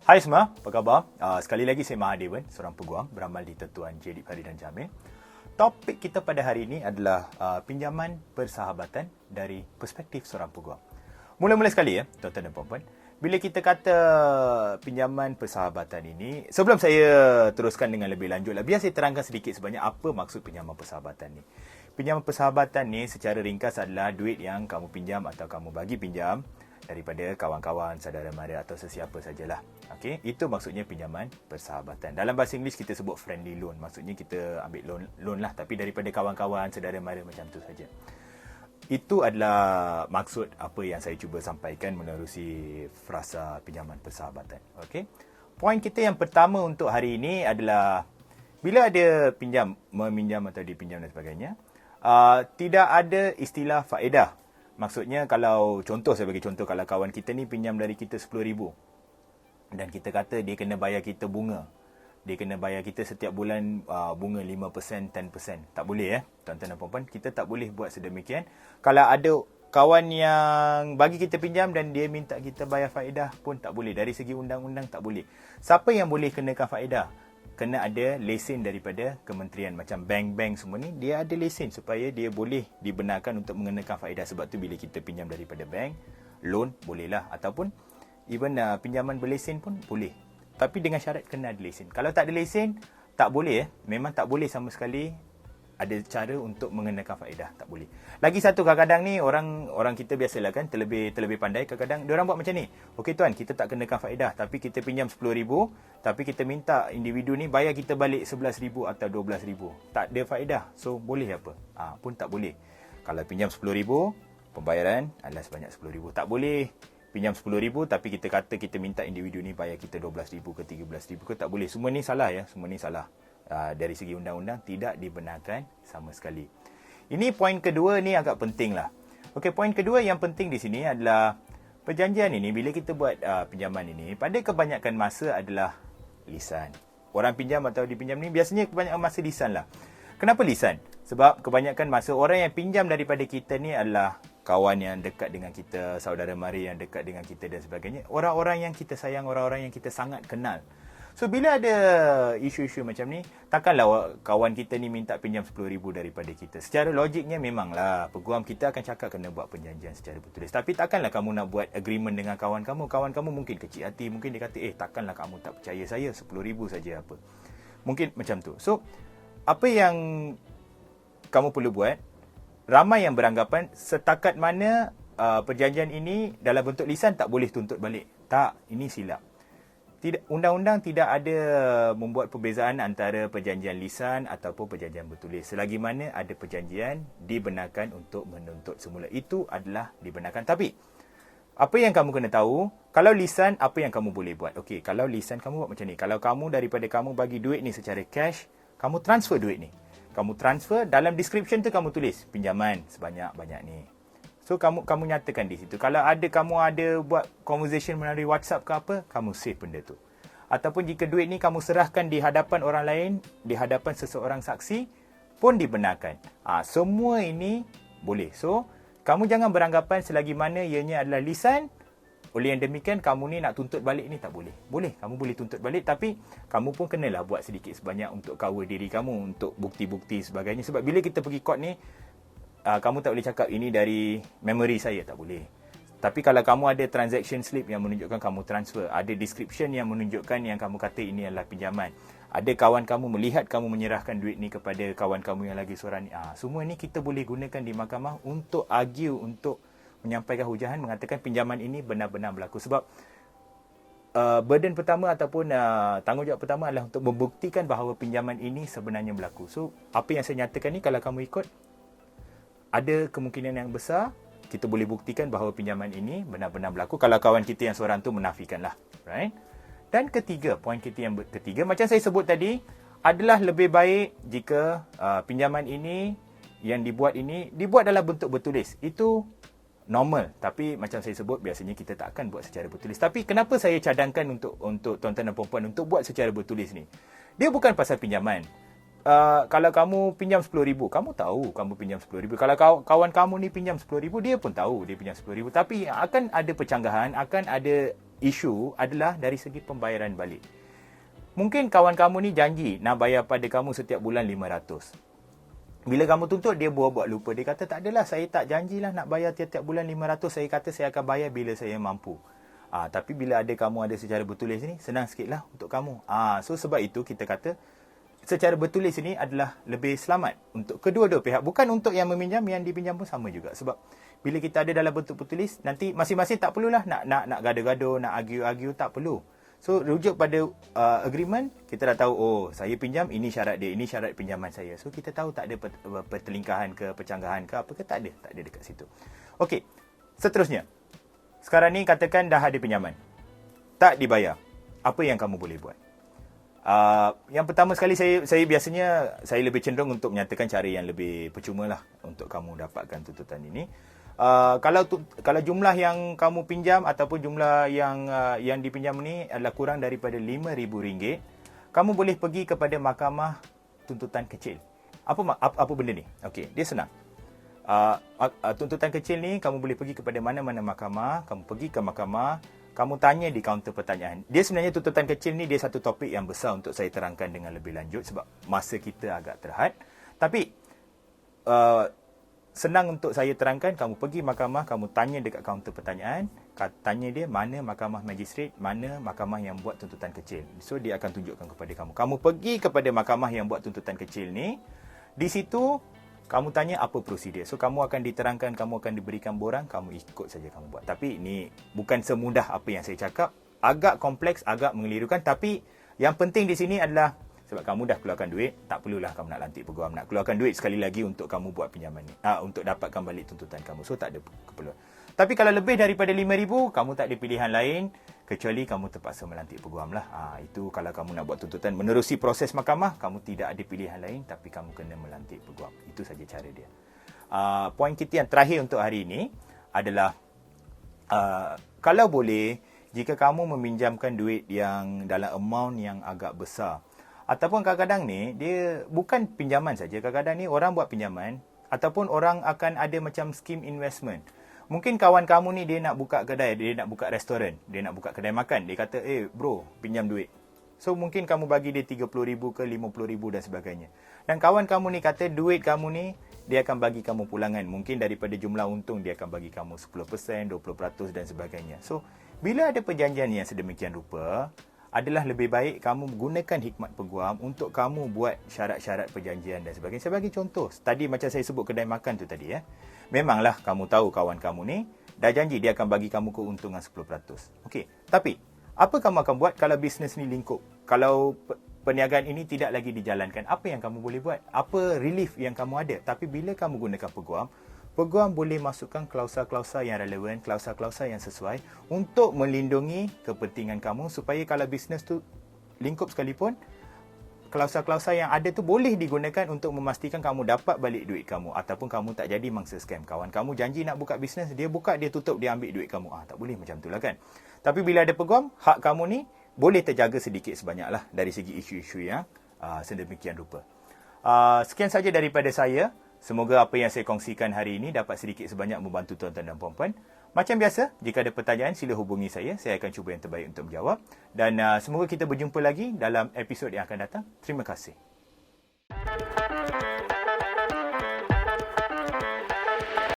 Hai semua, apa khabar? Sekali lagi saya Mahadewan, seorang peguam beramal di Tetuan J. Farid dan Jamil. Topik kita pada hari ini adalah pinjaman persahabatan dari perspektif seorang peguam. Mula-mula sekali ya, tuan-tuan dan puan-puan. Bila kita kata pinjaman persahabatan ini, sebelum saya teruskan dengan lebih lanjut, biar saya terangkan sedikit sebanyak apa maksud pinjaman persahabatan ni. Pinjaman persahabatan ni secara ringkas adalah duit yang kamu pinjam atau kamu bagi pinjam daripada kawan-kawan, saudara mara atau sesiapa sajalah. Okey, itu maksudnya pinjaman persahabatan. Dalam bahasa Inggeris kita sebut friendly loan. Maksudnya kita ambil loan lah, tapi daripada kawan-kawan, saudara mara macam tu saja. Itu adalah maksud apa yang saya cuba sampaikan menerusi frasa pinjaman persahabatan. Okey. Poin kita yang pertama untuk hari ini adalah bila ada pinjam, meminjam atau dipinjam dan sebagainya, tidak ada istilah faedah. Maksudnya kalau contoh, saya bagi contoh, kalau kawan kita ni pinjam dari kita RM10,000 dan kita kata dia kena bayar kita bunga. Dia kena bayar kita setiap bulan bunga 5%, 10%. Tak boleh tuan-tuan dan puan-puan. Kita tak boleh buat sedemikian. Kalau ada kawan yang bagi kita pinjam dan dia minta kita bayar faedah pun tak boleh. Dari segi undang-undang tak boleh. Siapa yang boleh kenakan faedah? Kena ada lesen daripada kementerian. Macam bank-bank semua ni, dia ada lesen supaya dia boleh dibenarkan untuk mengenakan faedah. Sebab tu bila kita pinjam daripada bank, loan bolehlah. Ataupun even pinjaman berlesen pun boleh. Tapi dengan syarat kena ada lesen. Kalau tak ada lesen, tak boleh. Memang tak boleh sama sekali ada cara untuk mengenakan faedah. Tak boleh. Lagi satu, kadang-kadang ni orang kita biasalah kan, terlebih pandai. Kadang-kadang diorang buat macam ni. Okey tuan, kita tak kenakan faedah. Tapi kita pinjam RM10,000. Tapi kita minta individu ni bayar kita balik RM11,000 atau RM12,000. Tak ada faedah. So, boleh apa? Pun tak boleh. Kalau pinjam RM10,000, pembayaran adalah sebanyak RM10,000. Tak boleh pinjam RM10,000 tapi kita kata kita minta individu ni bayar kita RM12,000 ke RM13,000 ke, tak boleh. Semua ni salah ya. Semua ni salah. Dari segi undang-undang tidak dibenarkan sama sekali. Ini poin kedua ni agak penting lah. Okey, poin kedua yang penting di sini adalah perjanjian ini bila kita buat pinjaman ini pada kebanyakan masa adalah lisan. Orang pinjam atau dipinjam ni biasanya kebanyakan masa lisan lah. Kenapa lisan? Sebab kebanyakan masa orang yang pinjam daripada kita ni adalah kawan yang dekat dengan kita, saudara mara yang dekat dengan kita dan sebagainya. Orang-orang yang kita sayang, orang-orang yang kita sangat kenal. So, bila ada isu-isu macam ni, takkanlah kawan kita ni minta pinjam RM10,000 daripada kita. Secara logiknya memanglah, peguam kita akan cakap kena buat perjanjian secara bertulis. Tapi takkanlah kamu nak buat agreement dengan kawan kamu. Kawan kamu mungkin kecil hati. Mungkin dia kata, takkanlah kamu tak percaya saya, RM10,000 saja apa. Mungkin macam tu. So, apa yang kamu perlu buat, ramai yang beranggapan setakat mana perjanjian ini dalam bentuk lisan tak boleh tuntut balik. Tak, ini silap. Undang-undang tidak ada membuat perbezaan antara perjanjian lisan ataupun perjanjian bertulis. Selagi mana ada perjanjian dibenarkan untuk menuntut semula. Itu adalah dibenarkan. Tapi, apa yang kamu kena tahu, kalau lisan, apa yang kamu boleh buat? Okey, kalau lisan kamu buat macam ni. Kalau kamu daripada kamu bagi duit ni secara cash, kamu transfer duit ni. Kamu transfer, dalam description tu kamu tulis pinjaman sebanyak-banyak ni. So, kamu nyatakan di situ. Kalau kamu ada buat conversation melalui WhatsApp ke apa, kamu save benda tu. Ataupun jika duit ni kamu serahkan di hadapan orang lain, di hadapan seseorang saksi, pun dibenarkan. Semua ini boleh. So, kamu jangan beranggapan selagi mana ianya adalah lisan, oleh yang demikian kamu ni nak tuntut balik ni tak boleh. Boleh, kamu boleh tuntut balik, tapi kamu pun kenalah buat sedikit sebanyak untuk cover diri kamu, untuk bukti-bukti sebagainya. Sebab bila kita pergi court ni, kamu tak boleh cakap ini dari memory saya, tak boleh. Tapi kalau kamu ada transaction slip yang menunjukkan kamu transfer, ada description yang menunjukkan yang kamu kata ini adalah pinjaman, ada kawan kamu melihat kamu menyerahkan duit ni kepada kawan kamu yang lagi seorang ni, semua ni kita boleh gunakan di mahkamah untuk argue, untuk menyampaikan hujahan, mengatakan pinjaman ini benar-benar berlaku. Sebab burden pertama ataupun tanggungjawab pertama adalah untuk membuktikan bahawa pinjaman ini sebenarnya berlaku. So, apa yang saya nyatakan ni, kalau kamu ikut, ada kemungkinan yang besar kita boleh buktikan bahawa pinjaman ini benar-benar berlaku kalau kawan kita yang seorang tu menafikanlah. Right? Dan poin kita yang ketiga, macam saya sebut tadi, adalah lebih baik jika pinjaman ini yang dibuat dalam bentuk bertulis. Itu normal. Tapi macam saya sebut, biasanya kita tak akan buat secara bertulis. Tapi kenapa saya cadangkan untuk tuan-tuan dan puan-puan untuk buat secara bertulis ni? Dia bukan pasal pinjaman. Kalau kamu pinjam RM10,000, kamu tahu kamu pinjam RM10,000. Kalau kawan kamu ni pinjam RM10,000, dia pun tahu dia pinjam RM10,000. Tapi akan ada percanggahan, akan ada isu adalah dari segi pembayaran balik. Mungkin kawan kamu ni janji nak bayar pada kamu setiap bulan 500. Bila kamu tuntut, dia buat lupa. Dia kata, tak adalah, saya tak janjilah nak bayar tiap-tiap bulan 500. Saya kata saya akan bayar bila saya mampu. Tapi bila kamu ada secara bertulis ni, senang sikitlah untuk kamu. So sebab itu kita kata, secara bertulis ini adalah lebih selamat untuk kedua-dua pihak. Bukan untuk yang meminjam, yang dipinjam pun sama juga. Sebab bila kita ada dalam bentuk bertulis, nanti masing-masing tak perlulah nak gaduh-gaduh, nak argue-argue, tak perlu. So, rujuk pada agreement, kita dah tahu, oh, saya pinjam, ini syarat dia, ini syarat pinjaman saya. So, kita tahu tak ada pertelingkahan ke, percanggahan ke, apa ke, tak ada dekat situ. Okey, seterusnya. Sekarang ni katakan dah ada pinjaman. Tak dibayar. Apa yang kamu boleh buat? Yang pertama sekali, saya biasanya, saya lebih cenderung untuk menyatakan cara yang lebih percuma lah untuk kamu dapatkan tuntutan ini. Kalau jumlah yang kamu pinjam ataupun jumlah yang dipinjam ni adalah kurang daripada RM5,000, kamu boleh pergi kepada mahkamah tuntutan kecil. Apa benda ni? Okey, dia senang. Tuntutan kecil ni kamu boleh pergi kepada mana-mana mahkamah, kamu pergi ke mahkamah, kamu tanya di kaunter pertanyaan. Dia sebenarnya tuntutan kecil ni dia satu topik yang besar untuk saya terangkan dengan lebih lanjut sebab masa kita agak terhad. Tapi senang untuk saya terangkan, kamu pergi mahkamah, kamu tanya dekat kaunter pertanyaan, tanya dia mana mahkamah magistrate, mana mahkamah yang buat tuntutan kecil. So, dia akan tunjukkan kepada kamu. Kamu pergi kepada mahkamah yang buat tuntutan kecil ni, di situ, kamu tanya apa prosedur. So, kamu akan diterangkan, kamu akan diberikan borang, kamu ikut saja kamu buat. Tapi, ini bukan semudah apa yang saya cakap. Agak kompleks, agak mengelirukan. Tapi, yang penting di sini adalah sebab kamu dah keluarkan duit, tak perlulah kamu nak lantik peguam. Nak keluarkan duit sekali lagi untuk kamu buat pinjaman ni. Untuk dapatkan balik tuntutan kamu. So, tak ada keperluan. Tapi kalau lebih daripada RM5,000, kamu tak ada pilihan lain. Kecuali kamu terpaksa melantik peguam lah. Itu kalau kamu nak buat tuntutan menerusi proses mahkamah, kamu tidak ada pilihan lain. Tapi kamu kena melantik peguam. Itu saja cara dia. Poin kita yang terakhir untuk hari ini adalah, kalau boleh, jika kamu meminjamkan duit yang dalam amount yang agak besar, ataupun kadang-kadang ni, dia bukan pinjaman saja. Kadang-kadang ni orang buat pinjaman, ataupun orang akan ada macam skim investment. Mungkin kawan kamu ni dia nak buka kedai, dia nak buka restoran, dia nak buka kedai makan. Dia kata, bro, pinjam duit. So, mungkin kamu bagi dia RM30,000 ke RM50,000 dan sebagainya. Dan kawan kamu ni kata, duit kamu ni, dia akan bagi kamu pulangan. Mungkin daripada jumlah untung, dia akan bagi kamu 10%, 20% dan sebagainya. So, bila ada perjanjian yang sedemikian rupa, adalah lebih baik kamu gunakan hikmat peguam untuk kamu buat syarat-syarat perjanjian dan sebagainya. Sebagai contoh, tadi macam saya sebut kedai makan tu tadi. Memanglah kamu tahu kawan kamu ni dah janji dia akan bagi kamu keuntungan 10%. Okey, tapi apa kamu akan buat kalau bisnes ni lingkup? Kalau perniagaan ini tidak lagi dijalankan, apa yang kamu boleh buat? Apa relief yang kamu ada? Tapi bila kamu gunakan peguam, peguam boleh masukkan klausa-klausa yang relevan, klausa-klausa yang sesuai untuk melindungi kepentingan kamu supaya kalau bisnes tu lingkup sekalipun, klausa-klausa yang ada tu boleh digunakan untuk memastikan kamu dapat balik duit kamu ataupun kamu tak jadi mangsa scam. Kawan kamu janji nak buka bisnes, dia buka, dia tutup, dia ambil duit kamu. Tak boleh macam tu lah kan. Tapi bila ada peguam, hak kamu ni boleh terjaga sedikit sebanyaklah dari segi isu-isu yang sedemikian rupa. Sekian saja daripada saya. Semoga apa yang saya kongsikan hari ini dapat sedikit sebanyak membantu tuan-tuan dan puan-puan. Macam biasa, jika ada pertanyaan, sila hubungi saya. Saya akan cuba yang terbaik untuk menjawab. Dan semoga kita berjumpa lagi dalam episod yang akan datang. Terima kasih.